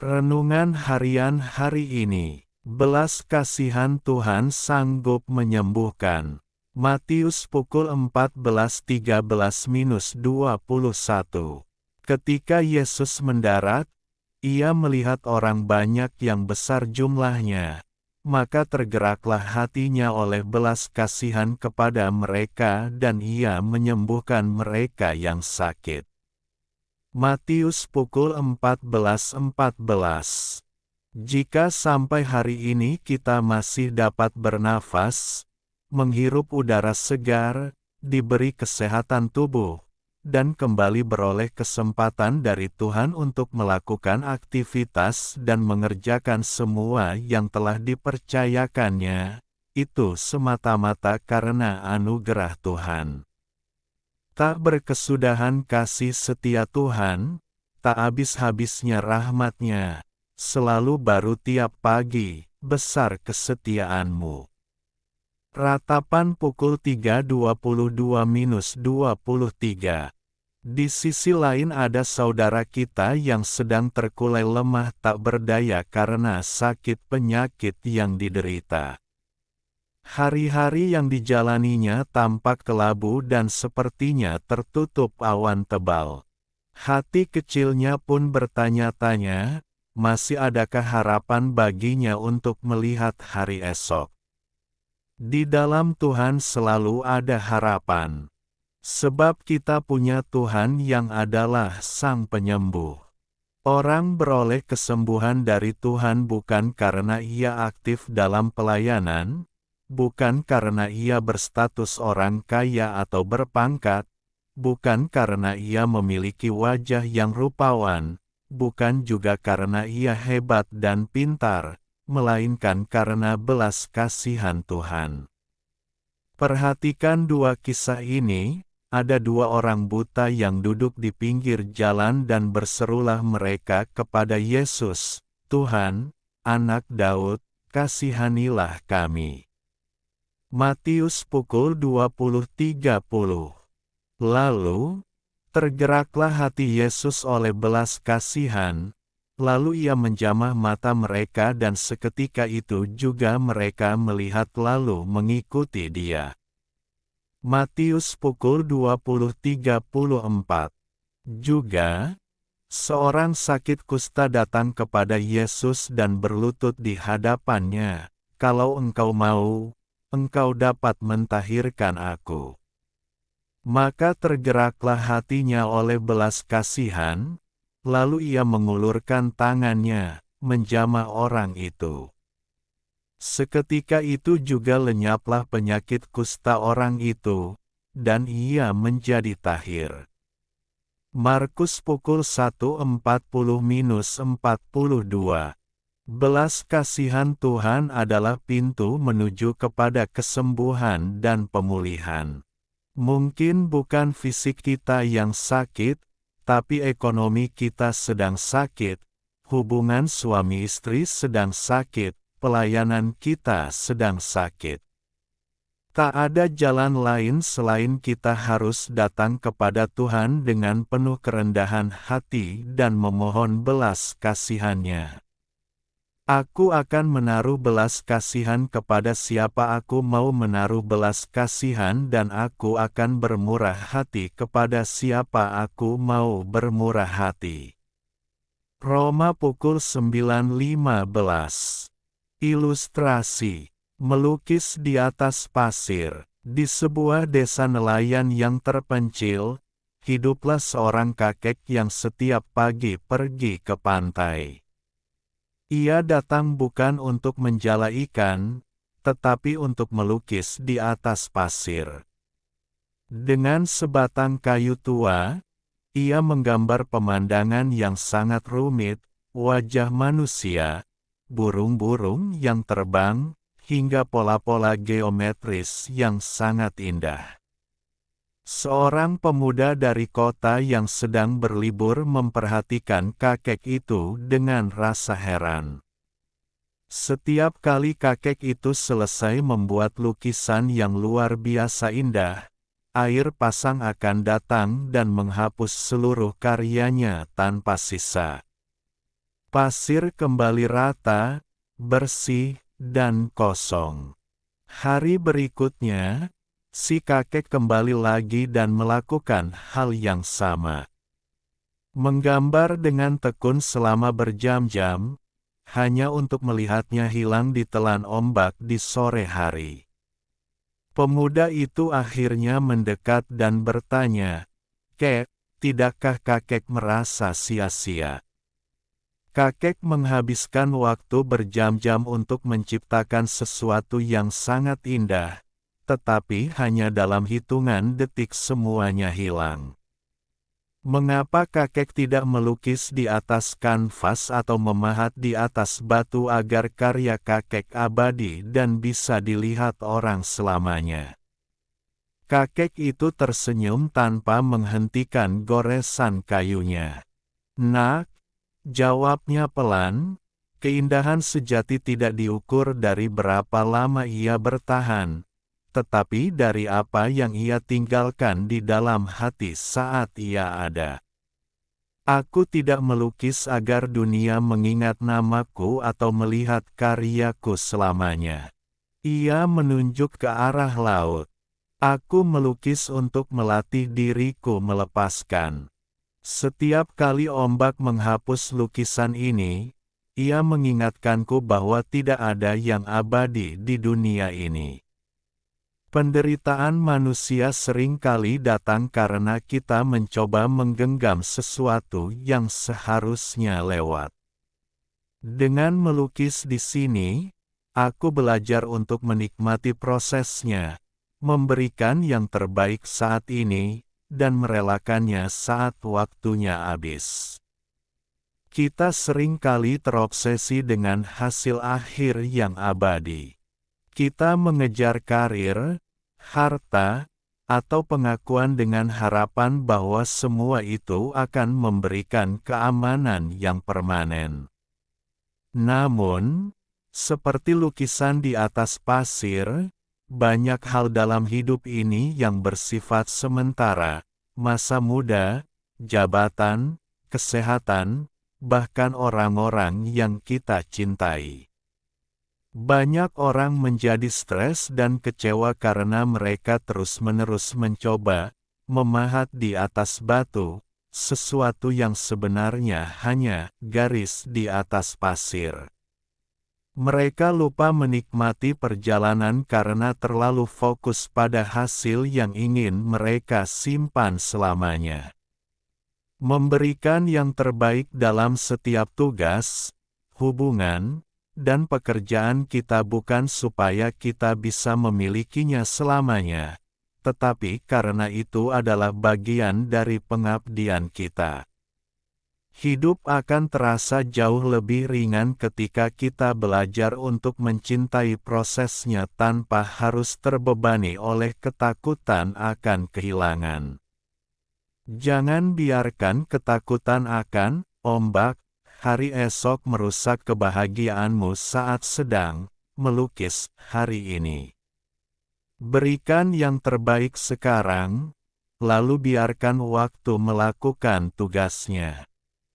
Renungan Harian hari ini. Belas kasihan Tuhan sanggup menyembuhkan. Matius pukul 14.13-21. Ketika Yesus mendarat, Ia melihat orang banyak yang besar jumlahnya. Maka tergeraklah hatinya oleh belas kasihan kepada mereka dan Ia menyembuhkan mereka yang sakit. Matius pukul 14.14. Jika sampai hari ini kita masih dapat bernafas, menghirup udara segar, diberi kesehatan tubuh, dan kembali beroleh kesempatan dari Tuhan untuk melakukan aktivitas dan mengerjakan semua yang telah dipercayakannya, itu semata-mata karena anugerah Tuhan. Tak berkesudahan kasih setia Tuhan, tak habis-habisnya rahmat-Nya, selalu baru tiap pagi, besar kesetiaan-Mu. Ratapan pukul 3.22-23. Di sisi lain ada saudara kita yang sedang terkulai lemah tak berdaya karena sakit penyakit yang diderita. Hari-hari yang dijalaninya tampak kelabu dan sepertinya tertutup awan tebal. Hati kecilnya pun bertanya-tanya, masih adakah harapan baginya untuk melihat hari esok? Di dalam Tuhan selalu ada harapan. Sebab kita punya Tuhan yang adalah Sang Penyembuh. Orang beroleh kesembuhan dari Tuhan bukan karena ia aktif dalam pelayanan, bukan karena ia berstatus orang kaya atau berpangkat, bukan karena ia memiliki wajah yang rupawan, bukan juga karena ia hebat dan pintar, melainkan karena belas kasihan Tuhan. Perhatikan dua kisah ini. Ada dua orang buta yang duduk di pinggir jalan dan berserulah mereka kepada Yesus, "Tuhan, Anak Daud, kasihanilah kami." Matius pukul 20.30. Lalu, tergeraklah hati Yesus oleh belas kasihan, lalu Ia menjamah mata mereka dan seketika itu juga mereka melihat lalu mengikuti Dia. Matius pukul 20.34. Juga, seorang sakit kusta datang kepada Yesus dan berlutut di hadapannya, "Kalau engkau mau, engkau dapat mentahirkan aku." Maka tergeraklah hatinya oleh belas kasihan, lalu ia mengulurkan tangannya, menjamah orang itu. Seketika itu juga lenyaplah penyakit kusta orang itu, dan ia menjadi tahir. Markus pukul 1.40-42. Belas kasihan Tuhan adalah pintu menuju kepada kesembuhan dan pemulihan. Mungkin bukan fisik kita yang sakit, tapi ekonomi kita sedang sakit, hubungan suami istri sedang sakit, pelayanan kita sedang sakit. Tak ada jalan lain selain kita harus datang kepada Tuhan dengan penuh kerendahan hati dan memohon belas kasihan-Nya. Aku akan menaruh belas kasihan kepada siapa aku mau menaruh belas kasihan dan aku akan bermurah hati kepada siapa aku mau bermurah hati. Roma pukul 9.15. Ilustrasi. Melukis di atas pasir. Di sebuah desa nelayan yang terpencil, hiduplah seorang kakek yang setiap pagi pergi ke pantai. Ia datang bukan untuk menjala ikan, tetapi untuk melukis di atas pasir. Dengan sebatang kayu tua, ia menggambar pemandangan yang sangat rumit, wajah manusia, burung-burung yang terbang, hingga pola-pola geometris yang sangat indah. Seorang pemuda dari kota yang sedang berlibur memperhatikan kakek itu dengan rasa heran. Setiap kali kakek itu selesai membuat lukisan yang luar biasa indah, air pasang akan datang dan menghapus seluruh karyanya tanpa sisa. Pasir kembali rata, bersih, dan kosong. Hari berikutnya, si kakek kembali lagi dan melakukan hal yang sama. Menggambar dengan tekun selama berjam-jam, hanya untuk melihatnya hilang ditelan ombak di sore hari. Pemuda itu akhirnya mendekat dan bertanya, "Kek, tidakkah kakek merasa sia-sia?" Kakek menghabiskan waktu berjam-jam untuk menciptakan sesuatu yang sangat indah, tetapi hanya dalam hitungan detik semuanya hilang. Mengapa kakek tidak melukis di atas kanvas atau memahat di atas batu agar karya kakek abadi dan bisa dilihat orang selamanya? Kakek itu tersenyum tanpa menghentikan goresan kayunya. "Nak," jawabnya pelan, "keindahan sejati tidak diukur dari berapa lama ia bertahan, tetapi dari apa yang ia tinggalkan di dalam hati saat ia ada. Aku tidak melukis agar dunia mengingat namaku atau melihat karyaku selamanya." Ia menunjuk ke arah laut. "Aku melukis untuk melatih diriku melepaskan. Setiap kali ombak menghapus lukisan ini, ia mengingatkanku bahwa tidak ada yang abadi di dunia ini." Penderitaan manusia sering kali datang karena kita mencoba menggenggam sesuatu yang seharusnya lewat. Dengan melukis di sini, aku belajar untuk menikmati prosesnya, memberikan yang terbaik saat ini, dan merelakannya saat waktunya habis. Kita sering kali terobsesi dengan hasil akhir yang abadi. Kita mengejar karir, harta, atau pengakuan dengan harapan bahwa semua itu akan memberikan keamanan yang permanen. Namun, seperti lukisan di atas pasir, banyak hal dalam hidup ini yang bersifat sementara: masa muda, jabatan, kesehatan, bahkan orang-orang yang kita cintai. Banyak orang menjadi stres dan kecewa karena mereka terus-menerus mencoba memahat di atas batu sesuatu yang sebenarnya hanya garis di atas pasir. Mereka lupa menikmati perjalanan karena terlalu fokus pada hasil yang ingin mereka simpan selamanya. Memberikan yang terbaik dalam setiap tugas, hubungan, dan pekerjaan kita bukan supaya kita bisa memilikinya selamanya, tetapi karena itu adalah bagian dari pengabdian kita. Hidup akan terasa jauh lebih ringan ketika kita belajar untuk mencintai prosesnya tanpa harus terbebani oleh ketakutan akan kehilangan. Jangan biarkan ketakutan akan ombak hari esok merusak kebahagiaanmu saat sedang melukis hari ini. Berikan yang terbaik sekarang, lalu biarkan waktu melakukan tugasnya.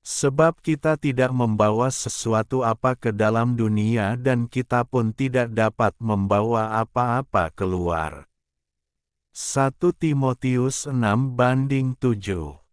Sebab kita tidak membawa sesuatu apa ke dalam dunia dan kita pun tidak dapat membawa apa-apa keluar. 1 Timotius 6:7